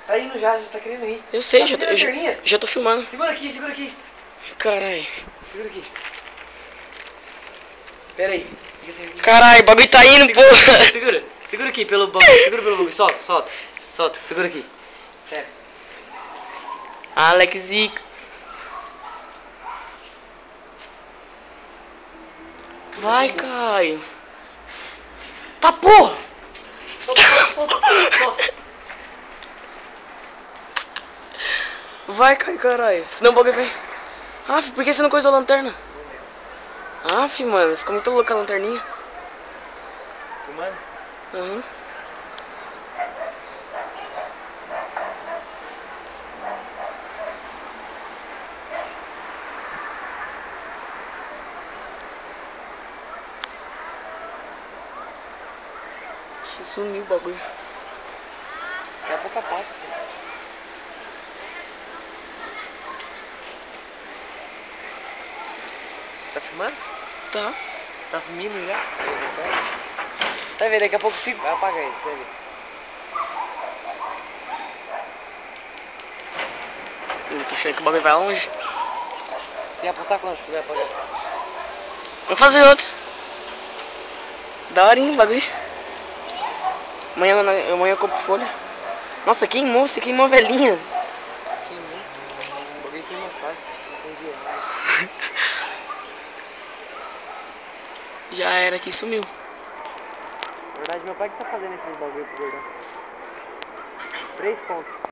Tá indo já tá querendo ir. Eu sei, Tá já tô filmando. Segura aqui, segura aqui. Carai. Segura aqui. Pera aí. Carai, o bagulho tá indo, porra. Segura aqui pelo bagulho. Segura pelo bagulho. Solta. Segura aqui. Sério. Alex Zico. Vai, Caio. Tá, porra. Solta. Vai, Caio, caralho. Senão o bagulho vem. Aff, por que você não coisou a lanterna? Aff, mano, fica muito louca a lanterninha. Filmando? Aham. Sumiu o bagulho. Daqui a pouco apaga. Tá filmando? Tá. Tá sumindo já? Vai ver, daqui a pouco fica. Vai apagar ele, vai ver. Eu tô achando que o bagulho vai longe. Tem que apostar quantos que vai apagar? Vamos fazer outro. Da hora, hein, o bagulho. Amanhã eu compro folha. Nossa, queimou, você queimou a velhinha. Queimou. O bagulho queima fácil. Incendiou. Já era aqui, sumiu. Na verdade, meu pai que tá fazendo esses bagulho pro gordão. 3 pontos.